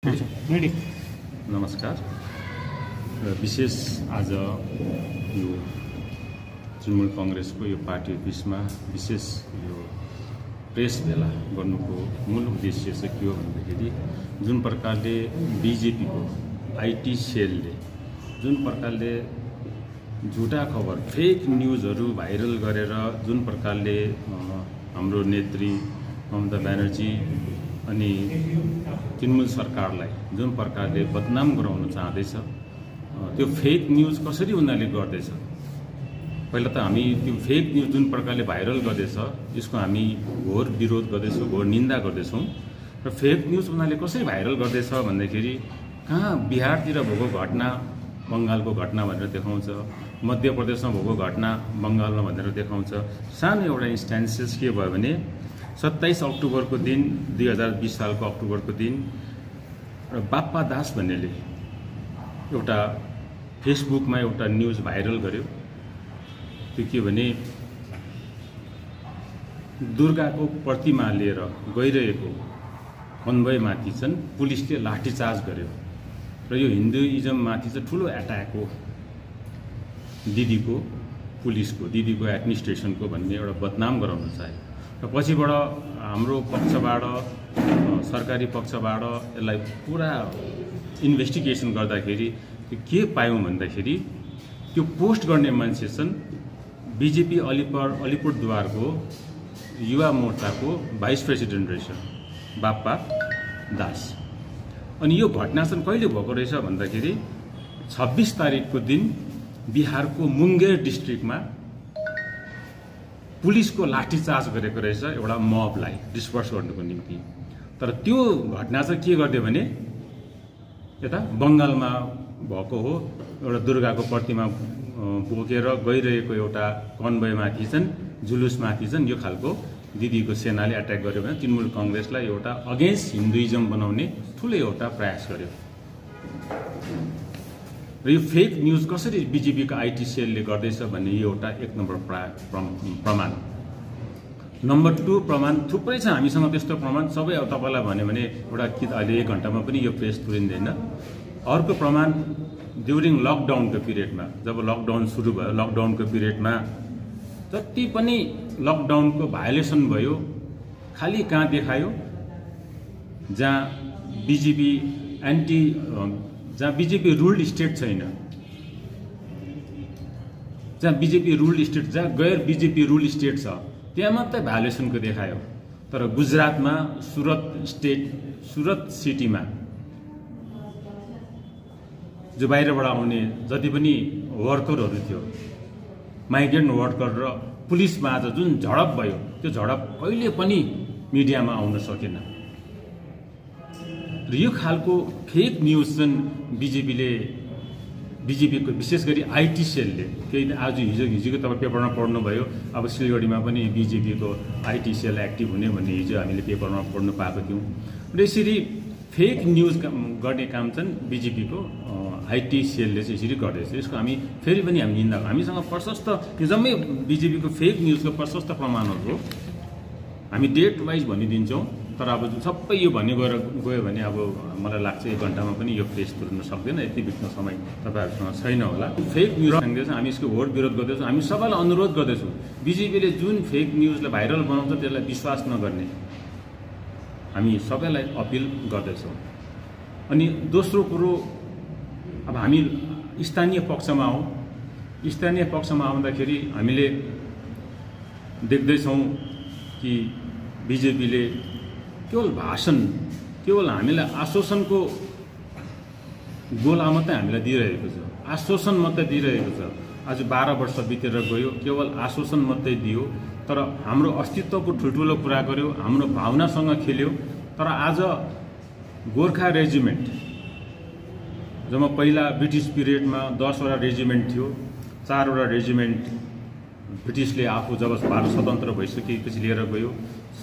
नमस्कार। विशेष आज यो तृणमूल कांग्रेसको यो पार्टी बीचमा विशेष यो प्रेस भेला गर्नुको मूल उद्देश्य चाहिँ के हो भन्दाखेरि जुन प्रकारले बीजेपीको आईटी सेलले जुन प्रकारले झुटा खबर फेक न्यूजहरू भाइरल गरेर जुन प्रकारले हाम्रो नेत्री ममता ब्यानर्जी अनि तृणमूल सरकारलाई जुन प्रकारले बदनाम गराउन चाहँदैछ त्यो फेक न्यूज कसरी उनीहरूले गर्दैछ। पहिला त हामी त्यो फेक न्यूज जुन प्रकारले भाइरल गर्दैछ यसको हामी घोर विरोध गर्दैछौँ, घोर निन्दा गर्दैछौँ। र फेक न्यूज उनीहरूले कसरी भाइरल गर्दैछ भन्दाखेरि कहाँ बिहारतिर भएको घटना बङ्गालको घटना भनेर देखाउँछ, मध्य प्रदेशमा भएको घटना बङ्गालमा भनेर देखाउँछ। सानो एउटा इन्स्टान्सेस के भयो भने 27 अक्टोबरको दिन 2020 सालको अक्टोबरको दिन बाप्पा दास भन्नेले एउटा फेसबुकमा एउटा न्यूज भाइरल गर्यो। त्यो के भने दुर्गाको प्रतिमा लिएर गइरहेको कन्भोयमाथि चाहिँ पुलिसले लाठीचार्ज गर्यो र यो हिन्दुइजममाथि चाहिँ ठुलो एट्याक हो, दिदीको पुलिसको दिदीको एडमिनिस्ट्रेसनको भन्ने एउटा बदनाम गराउन चाह्यो। र पछिबाट हाम्रो पक्षबाट सरकारी पक्षबाट यसलाई पुरा इन्भेस्टिगेसन गर्दाखेरि के पायौँ भन्दाखेरि त्यो पोस्ट गर्ने मान्छे चाहिँ बीजेपी अलिपुरद्वारको युवा मोर्चाको भाइस प्रेसिडेन्ट रहेछ बाप्पा दास। अनि यो घटना चाहिँ कहिले भएको रहेछ भन्दाखेरि 26 तारिकको दिन बिहारको मुंगेर डिस्ट्रिक्टमा पुलिसको लाठीचार्ज गरेको रहेछ एउटा मबलाई डिस्पर्स गर्नुको निम्ति। तर त्यो घटना चाहिँ के गरिदियो भने यता बङ्गालमा भएको हो, एउटा दुर्गाको प्रतिमा बोकेर गइरहेको एउटा कन्भोयमाथि चाहिँ जुलुसमाथि चाहिँ यो खालको दिदीको सेनाले एट्याक गर्यो भने तृणमूल कांग्रेसलाई एउटा अगेन्स्ट हिन्दुइजम बनाउने ठुलो एउटा प्रयास गर्यो। र यो फेक न्यूज कसरी बीजेपीको आईटी सेलले गर्दैछ भन्ने यो एउटा एक नम्बर प्रमाण। नम्बर 2 प्रमाण थुप्रै छ हामीसँग त्यस्तो प्रमाण, सबै अब तपाईलाई भन्यो भने एउटा कि अहिले 1 घण्टामा पनि यो प्रेस पुरिँदैन। अर्को प्रमाण ड्युरिङ लकडाउनको पिरियडमा जब लकडाउन सुरु भयो, लकडाउनको पिरियडमा जति पनि लकडाउनको भायोलेसन भयो खालि कहाँ देखायो जहाँ बीजेपी रुल्ड स्टेट छैन, जहाँ बीजेपी रुल्ड स्टेट, जहाँ गैर बीजेपी रुल्ड स्टेट छ त्यहाँ मात्रै भायोलेसनको देखायो। तर गुजरातमा सुरत सिटीमा जो बाहिरबाट आउने जति पनि वर्करहरू थियो, माइग्रेन्ट वर्कर र पुलिसमा आज जुन झडप भयो त्यो झडप कहिले पनि मिडियामा आउन सकेन। र यो खालको फेक न्यूज चाहिँ बीजेपीको विशेष गरी आईटी सेलले, केही आज हिजोको तपाईँ पेपरमा पढ्नुभयो, अब सिलगढीमा पनि बीजेपीको आईटी सेल एक्टिभ हुने भन्ने हिजो हामीले पेपरमा पढ्नु पाएको थियौँ। र यसरी फेक न्यूज गर्ने काम चाहिँ बीजेपीको आईटी सेलले चाहिँ यसरी गर्दैछ। यसको हामी फेरि पनि हामी निन्दा, हामीसँग प्रशस्त जम्मै बीजेपीको फेक न्यूजको प्रशस्त प्रमाणहरू हो, हामी डेट वाइज भनिदिन्छौँ। तर अब सबै यो भन्ने गयो भने अब मलाई लाग्छ 1 घण्टामा पनि यो प्रेस पुर्न सक्दैन, यति बित्न समय तपाईँहरूसँग छैन होला। फेक न्युज सांग्दैछौँ, हामी यसको घोर विरोध गर्दैछौँ। हामी सबैलाई अनुरोध गर्दैछौँ बीजेपीले जुन फेक न्युजलाई भाइरल बनाउँछ त्यसलाई विश्वास नगर्ने हामी सबैलाई अपिल गर्दैछौँ। अनि दोस्रो कुरो, अब हामी स्थानीय पक्षमा आउँ। स्थानीय पक्षमा आउँदाखेरि हामीले देख्दैछौँ कि बीजेपीले केवल भाषण, केवल हामीलाई आश्वासनको गोला मात्रै हामीलाई दिइरहेको छ, आश्वासन मात्रै दिइरहेको छ। आज 12 वर्ष बितेर गयो, केवल आश्वासन मात्रै दियो, तर हाम्रो अस्तित्वको ठुल्ठुलो कुरा गर्यो, हाम्रो भावनासँग खेल्यो। तर आज गोर्खा रेजिमेन्ट, जब पहिला ब्रिटिस पिरियडमा 10वटा रेजिमेन्ट थियो, 4वटा रेजिमेन्ट ब्रिटिसले आफू जब भारत स्वतन्त्र भइसकेपछि लिएर गयो,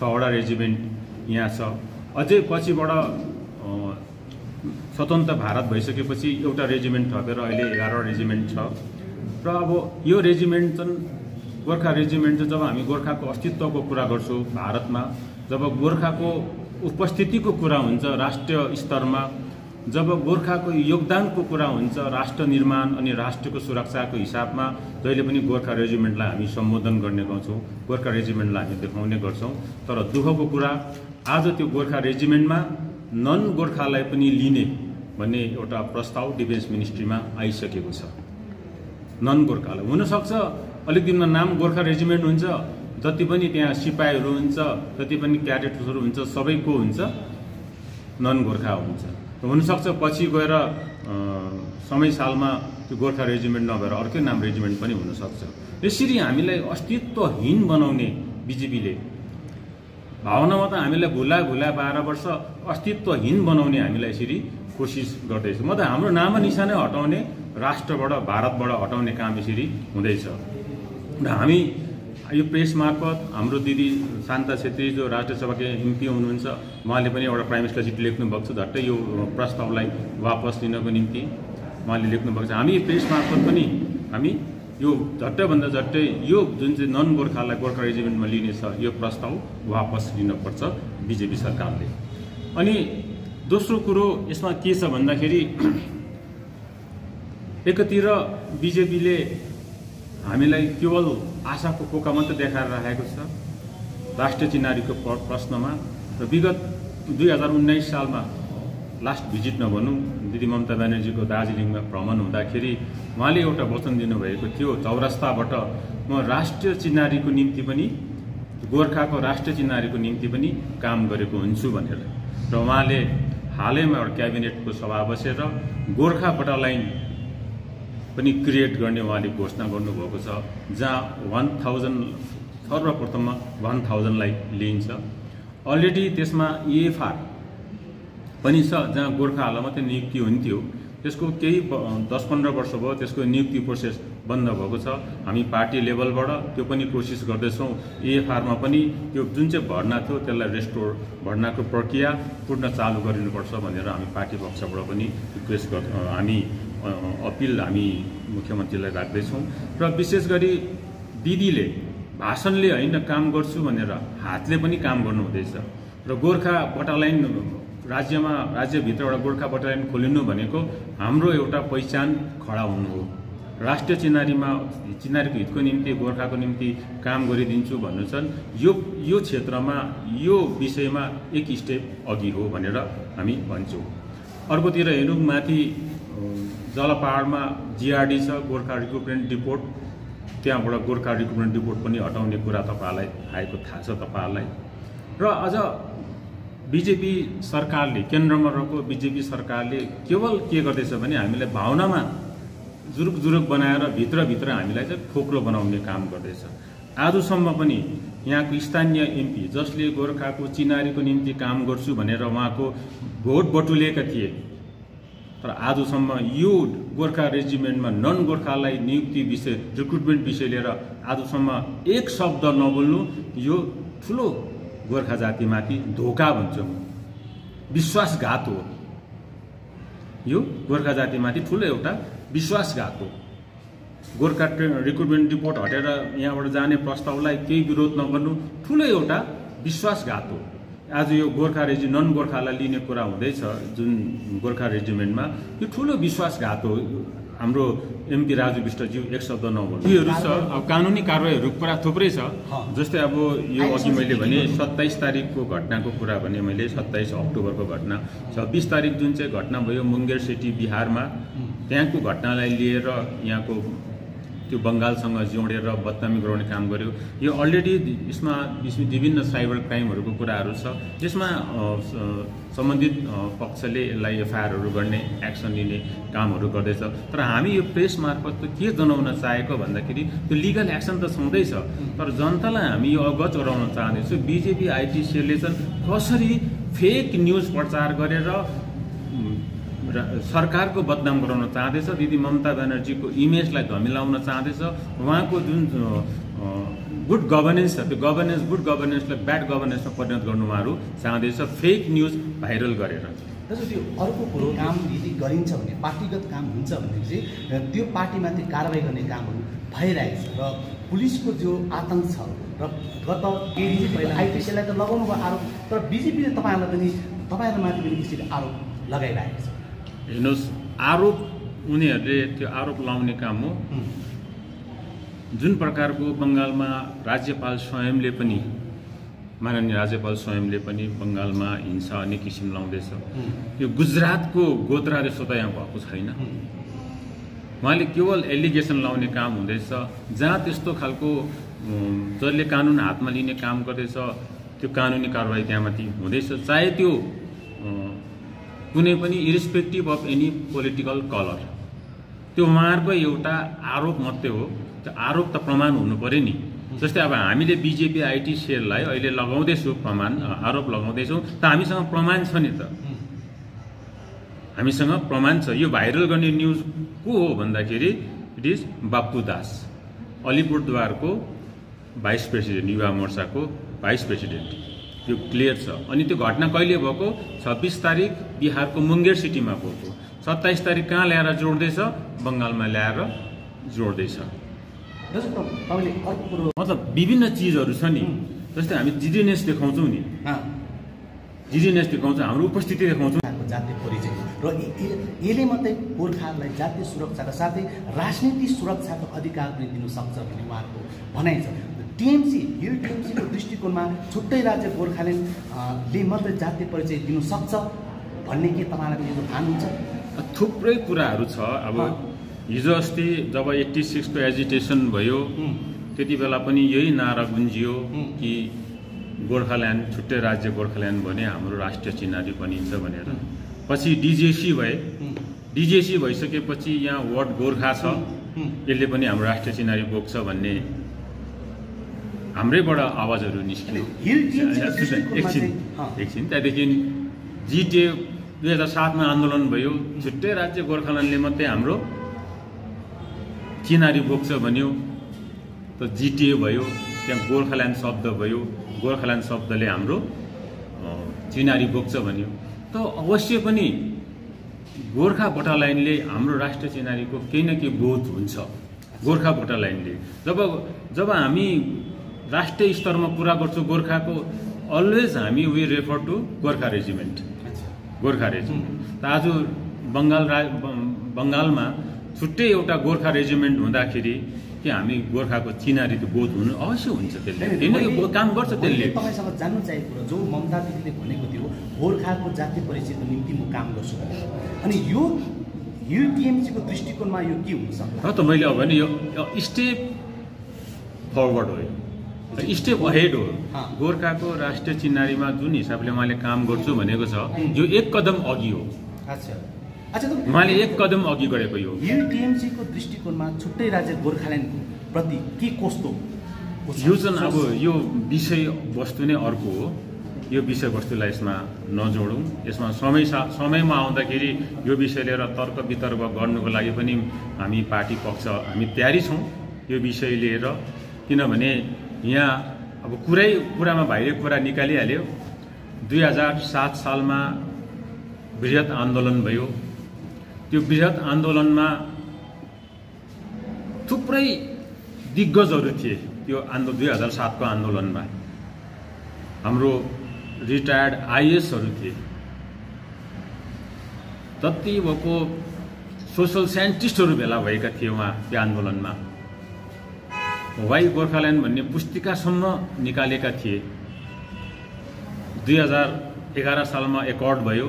6वटा रेजिमेन्ट यहाँ छ। अझै पछिबाट स्वतन्त्र भारत भइसकेपछि एउटा रेजिमेन्ट थपेर अहिले 11वटा रेजिमेन्ट छ। र अब यो रेजिमेन्ट चाहिँ गोर्खा रेजिमेन्ट चाहिँ जब हामी गोर्खाको अस्तित्वको कुरा गर्छौँ भारतमा, जब गोर्खाको उपस्थितिको कुरा हुन्छ राष्ट्रिय स्तरमा, जब गोर्खाको योगदानको कुरा हुन्छ राष्ट्र निर्माण अनि राष्ट्रको सुरक्षाको हिसाबमा जहिले पनि गोर्खा रेजिमेन्टलाई हामी सम्बोधन गर्ने गर्छौँ, गोर्खा रेजिमेन्टलाई हामी देखाउने गर्छौँ। तर दुःखको कुरा आज त्यो गोर्खा रेजिमेन्टमा नन गोर्खालाई पनि लिने भन्ने एउटा प्रस्ताव डिफेन्स मिनिस्ट्रीमा आइसकेको छ। नन गोर्खालाई हुनसक्छ अलिक दिनमा नाम गोर्खा रेजिमेन्ट हुन्छ, जति पनि त्यहाँ सिपाहीहरू हुन्छ, जति पनि क्याडेट्सहरू हुन्छ, सबैको हुन्छ नन गोर्खा हुन्छ। हुनसक्छ पछि गएर समय सालमा त्यो गोर्खा रेजिमेन्ट नभएर अर्कै नाम रेजिमेन्ट पनि हुनसक्छ। यसरी हामीलाई अस्तित्वहीन बनाउने बिजेपीले भावनामा त हामीलाई भुला 12 वर्ष अस्तित्वहीन बनाउने हामीलाई यसरी कोसिस गर्दैछ। म त हाम्रो नाम निशानै हटाउने, राष्ट्रबाट भारतबाट हटाउने काम यसरी हुँदैछ। र हामी यो प्रेस मार्फत हाम्रो दिदी शान्ता छेत्री जो राज्यसभाको एमपी हुनुहुन्छ, उहाँले पनि एउटा प्राइम मिनिस्टरलाई चिठी लेख्नु भएको छ झट्टै यो प्रस्तावलाई वापस लिनको निम्ति उहाँले लेख्नु भएको छ। हामी प्रेस मार्फत पनि हामी यो झट्टैभन्दा झट्टै यो जुन चाहिँ नन गोर्खालाई गोर्खा रेजिमेन्टमा लिनेछ यो प्रस्ताव वापस लिनुपर्छ बिजेपी सरकारले। अनि दोस्रो कुरो यसमा के छ भन्दाखेरि एकतिर बिजेपीले हामीलाई केवल आशाको पोका मात्र देखाएर राखेको छ राष्ट्रिय चिनारीको प्रश्नमा। र विगत 2019 सालमा लास्ट भिजिट नभनौँ दिदी ममता ब्यानर्जीको दार्जिलिङमा भ्रमण हुँदाखेरि उहाँले एउटा वचन दिनुभएको थियो, चौरस्ताबाट म राष्ट्रिय चिनारीको निम्ति पनि गोर्खाको राष्ट्रिय चिनारीको निम्ति पनि काम गरेको हुन्छु भनेर। र उहाँले हालैमा एउटा क्याबिनेटको सभा बसेर गोर्खा बटालाइन पनि क्रिएट गर्ने उहाँले घोषणा गर्नुभएको छ, जहाँ 1000 सर्वप्रथममा 1000लाई लिइन्छ। अलरेडी त्यसमा एएफआर पनि छ जहाँ गोर्खाहरूलाई मात्रै नियुक्ति हुन्थ्यो, त्यसको केही 10-15 वर्ष भयो त्यसको नियुक्ति प्रोसेस बन्द भएको छ। हामी पार्टी लेभलबाट त्यो पनि कोसिस गर्दैछौँ एएफआरमा पनि त्यो जुन चाहिँ भर्ना थियो त्यसलाई रेस्टोर भर्नाको प्रक्रिया पूर्ण चालु गरिनुपर्छ भनेर हामी पार्टी पक्षबाट पनि रिक्वेस्ट हामी अपिल हामी मुख्यमन्त्रीलाई राख्दैछौँ। र विशेष गरी दिदीले भाषणले होइन काम गर्छु भनेर हातले पनि काम गर्नुहुँदैछ। र गोर्खा बटालाइन राज्यभित्र एउटा गोर्खा बटालियन खोलिनु भनेको हाम्रो एउटा पहिचान खडा हुनु हो। राष्ट्रिय चिनारीको हितको निम्ति गोर्खाको निम्ति काम गरिदिन्छु भन्नु छन्। यो क्षेत्रमा यो विषयमा एक स्टेप अघि हो भनेर हामी भन्छौँ। अर्कोतिर हेरौँ माथि जलपहाडमा जिआरडी छ गोर्खा रिक्रुटमेन्ट डिपोट, त्यहाँबाट गोर्खा रिक्रुटमेन्ट डिपोट पनि हटाउने कुरा तपाईँहरूलाई आएको थाहा छ तपाईँहरूलाई। र अझ बिजेपी सरकारले केन्द्रमा रहेको बिजेपी सरकारले केवल के गर्दैछ भने हामीलाई भावनामा जुरुक बनाएर भित्रभित्र हामीलाई चाहिँ खोक्रो बनाउने काम गर्दैछ। आजसम्म पनि यहाँको स्थानीय एमपी जसले गोर्खाको चिनारीको निम्ति काम गर्छु भनेर उहाँको भोट बटुलेका थिए, तर आजसम्म यो गोर्खा रेजिमेन्टमा नन गोर्खालाई नियुक्ति विषय रिक्रुटमेन्ट विषय लिएर आजसम्म एक शब्द नबोल्नु यो ठुलो गोर्खा जातिमाथि धोका भन्छौँ, विश्वासघात हो। यो गोर्खा जातिमाथि ठुलो एउटा विश्वासघात हो। गोर्खा रिक्रुटमेन्ट रिपोर्ट हटेर यहाँबाट जाने प्रस्तावलाई केही विरोध नगर्नु ठुलो एउटा विश्वासघात हो। आज यो गोर्खा नन गोर्खालाई लिने कुरा हुँदैछ जुन गोर्खा रेजिमेन्टमा, यो ठुलो विश्वासघात हो। हाम्रो एमपी राजु विष्टज्यू एक शब्द नबोल्नु योहरू छ। अब कानुनी कारवाहीहरू कुरा थुप्रै छ, जस्तै अब यो अघि मैले भने 27 तारिकको घटनाको कुरा भने मैले 27 अक्टोबरको घटना, 26 तारिक जुन चाहिँ घटना भयो मुङ्गेर सिटी बिहारमा, त्यहाँको घटनालाई लिएर यहाँको त्यो बङ्गालसँग जोडेर बदनामी गराउने काम गर्यो। यो अलरेडी यसमा विभिन्न साइबर क्राइमहरूको कुराहरू छ, यसमा सम्बन्धित पक्षले यसलाई एफआइआरहरू गर्ने एक्सन लिने कामहरू गर्दैछ। तर हामी यो प्रेस मार्फत के जनाउन चाहेको भन्दाखेरि त्यो लिगल एक्सन त छँदैछ, तर जनतालाई हामी यो अवगत गराउन चाहँदैछौँ बिजेपी आइटी सेलले चाहिँ कसरी फेक न्युज प्रचार गरेर सरकारको बदनाम गराउन चाहँदैछ, दिदी ममता ब्यानर्जीको इमेजलाई धमिलाउन चाहँदैछ, उहाँको जुन गुड गभर्नेन्स छ त्यो गुड गभर्नेन्सलाई ब्याड गभर्नेन्समा परिणत गर्नु उहाँहरू चाहँदैछ फेक न्युज भाइरल गरेर। त्यो अर्को कुरो काम यदि गरिन्छ भने पार्टीगत काम हुन्छ भने चाहिँ त्यो पार्टीमाथि कारवाही गर्ने कामहरू भइरहेको छ र पुलिसको जो आतंक छ र गत आइटी सेललाई त लगाउनु भयो आरोप, तर बिजेपीले तपाईँहरूलाई माथि पनि त्यसरी आरोप लगाइरहेको छ। हेर्नुहोस्, आरोप उनीहरूले त्यो आरोप लाउने काम हो। जुन प्रकारको बङ्गालमा राज्यपाल स्वयंले पनि, माननीय राज्यपाल स्वयंले पनि बङ्गालमा हिंसा अनेक किसिम लाउँदैछ, यो गुजरातको गोत्राले स्वतः यहाँ भएको छैन। उहाँले केवल एलिगेसन लाउने काम हुँदैछ। जहाँ त्यस्तो खालको जसले कानुन हातमा लिने काम गर्दैछ त्यो कानुनी कारवाही त्यहाँमाथि हुँदैछ, चाहे त्यो कुनै पनि irrespective of any political colour. त्यो उहाँहरूको एउटा आरोप मात्रै हो। त्यो आरोप त प्रमाण हुनु पर्यो नि। जस्तै अब हामीले बिजेपी आइटी सेललाई अहिले लगाउँदैछौँ, आरोप लगाउँदैछौँ, त हामीसँग प्रमाण छ नि त। हामीसँग प्रमाण छ। यो भाइरल गर्ने न्युज को हो भन्दाखेरि इट इज बाप्पु दास, अलिपुरद्वारको भाइस प्रेसिडेन्ट, युवा मोर्चाको भाइस प्रेसिडेन्ट। त्यो क्लियर छ। अनि त्यो घटना कहिले भएको? 26 तारिक बिहारको मुङ्गेर सिटीमा भएको। 27 तारिक कहाँ ल्याएर जोड्दैछ? बङ्गालमा ल्याएर जोड्दैछ। मतलब विभिन्न चिजहरू छ नि। जस्तै हामी जिडिनेस देखाउँछौँ नि, जिडिनेस देखाउँछौँ, हाम्रो उपस्थिति देखाउँछौँ। जातीय परिचय र यसले मात्रै गोर्खाहरूलाई जातीय सुरक्षाका साथै राजनीतिक सुरक्षाको अधिकार पनि दिनु सक्छ भन्ने उहाँको भनाइ छ। टिएमसी, हिल टिएमसीको दृष्टिकोणमा छुट्टै राज्य गोर्खाल्यान्डले मात्रै जातीय परिचय दिनु सक्छ भन्ने के तपाईँलाई यो भान हुन्छ? थुप्रै कुराहरू छ। अब हिजो अस्ति जब 86 को एजिटेसन भयो त्यति बेला पनि यही नारा गुन्जियो कि गोर्खाल्यान्ड, छुट्टै राज्य गोर्खाल्यान्ड भने हाम्रो राष्ट्रिय चिह्नारी बनिन्छ भनेर। पछि डिजेसी भए। डिजेसी भइसकेपछि यहाँ वर्ड गोर्खा छ, यसले पनि हाम्रो राष्ट्रिय चिह्नारी बोक्छ भन्ने हाम्रैबाट आवाजहरू निस्कियो। एकछिन त्यहाँदेखि जिटिए 2007 मा आन्दोलन भयो। छुट्टै राज्य गोर्खाल्यान्डले मात्रै हाम्रो चिह्नारी बोक्छ भन्यो, त जिटिए भयो। त्यहाँ गोर्खाल्यान्ड शब्द भयो, गोर्खाल्यान्ड शब्दले हाम्रो चिह्नारी बोक्छ भन्यो। त अवश्य पनि गोर्खा भोटाल्यान्डले हाम्रो राष्ट्रिय चिह्नारीको केही न केही बोध हुन्छ। गोर्खा भोटाल्यान्डले जब हामी राष्ट्रिय स्तरमा कुरा गर्छौँ गोर्खाको, अलवेज हामी we refer to Gorkha regiment, Gorkha regiment. त आज बङ्गालमा छुट्टै एउटा गोर्खा रेजिमेन्ट हुँदाखेरि कि हामी गोर्खाको चिह्नारी त बोध हुनु अवश्य हुन्छ। त्यसले काम गर्छ। त्यसले तपाईँसँग जान्नु चाहेको कुरा जो ममता दिदीले भनेको थियो, गोर्खाको जातीय परिचयको निम्ति म काम गर्छु भनेर, अनि यो टिएमसीको दृष्टिकोणमा यो के हुन्छ? र त मैले अब भने यो स्टेप फरवर्ड हो, स्टेप अहेड हो। गोर्खाको राष्ट्रिय चिह्नारीमा जुन हिसाबले उहाँले काम गर्छु भनेको छ, यो एक कदम अघि हो। उहाँले एक कदम अघि गरेको यो टिएमसीको दृष्टिकोणमा छुट्टै राज्य गोर्खाल्यान्डको प्रति के कस्तो यो चाहिँ अब यो विषय वस्तु नै अर्को हो। यो विषयवस्तुलाई यसमा नजोडौँ। यसमा समयमा आउँदाखेरि यो विषय लिएर तर्क वितर्क गर्नुको लागि पनि हामी पार्टी पक्ष हामी तयारी छौँ यो विषय लिएर। किनभने यहाँ अब कुरामा बाहिर कुरा निकालिहाल्यो। 2007 सालमा बृहत आन्दोलन भयो। त्यो बृहत आन्दोलनमा थुप्रै दिग्गजहरू थिए। त्यो 2007 को आन्दोलनमा हाम्रो रिटायर्ड आइएसहरू थिए, जति भएको सोसल साइन्टिस्टहरू भेला भएका थिए उहाँ त्यो आन्दोलनमा। वाइ गोर्खाल्यान्ड भन्ने पुस्तिकासम्म निकालेका थिए। 2011 सालमा एकर्ड भयो,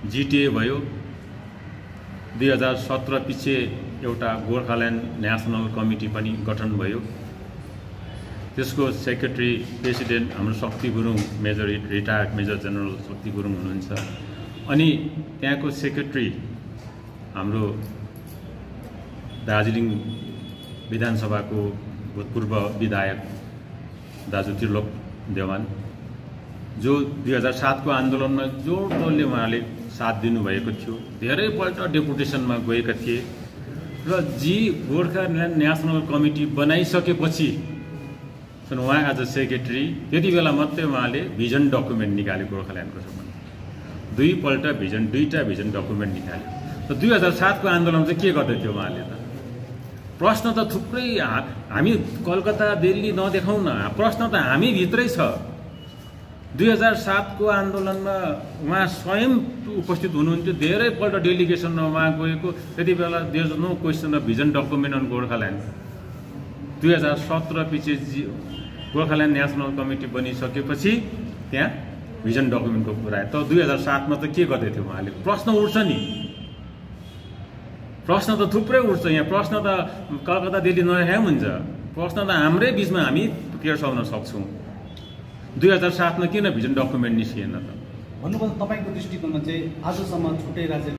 जिटिए भयो। 2017 पछि एउटा गोर्खाल्यान्ड नेसनल कमिटी पनि गठन भयो। त्यसको सेक्रेटरी प्रेसिडेन्ट हाम्रो Shakti Gurung, major retired major general Shakti Gurung हुनुहुन्छ। अनि त्यहाँको सेक्रेटरी हाम्रो दार्जिलिङ विधानसभाको भूतपूर्व विधायक दाजु त्रिलोक देवान, जो 2007 को आन्दोलनमा जोडले उहाँले साथ दिनुभएको थियो। धेरैपल्ट डेपुटेसनमा गएका थिए र गोर्खाल्यान्ड नेसनल कमिटी बनाइसकेपछि उहाँ एज अ सेक्रेटरी त्यति बेला मात्रै उहाँले भिजन डकुमेन्ट निकाल्यो गोर्खाल्यान्डको सम्बन्ध। दुईटा भिजन डकुमेन्ट निकाल्यो। त 2007 को आन्दोलन चाहिँ के गर्दै थियो उहाँले? त प्रश्न त थुप्रै, हामी कलकत्ता दिल्ली नदेखाउँ न, प्रश्न त हामी भित्रै छ। 2007 को आन्दोलनमा उहाँ स्वयं उपस्थित हुनुहुन्थ्यो। धेरैपल्ट डेलिगेसनमा उहाँ गएको। त्यति बेला there is no question of vision document on Gorkhaland. 2017 पछि गोर्खाल्यान्ड नेसनल कमिटी बनिसकेपछि त्यहाँ भिजन डकुमेन्टको कुरा आयो। त 2007 मा त के गर्दै थियो उहाँले? प्रश्न उठ्छ नि, प्रश्न त थुप्रै उठ्छ। यहाँ प्रश्न त कलकत्ता दिल्ली नयाँ हुन्छ। प्रश्न त हाम्रै बिचमा हामी तेर्साउन सक्छौँ। 2007 मा किन भिजन डकुमेन्ट निस्किएन त? भन्नुपर्दा तपाईँको दृष्टिकोणमा चाहिँ आजसम्म छुट्टै राज्य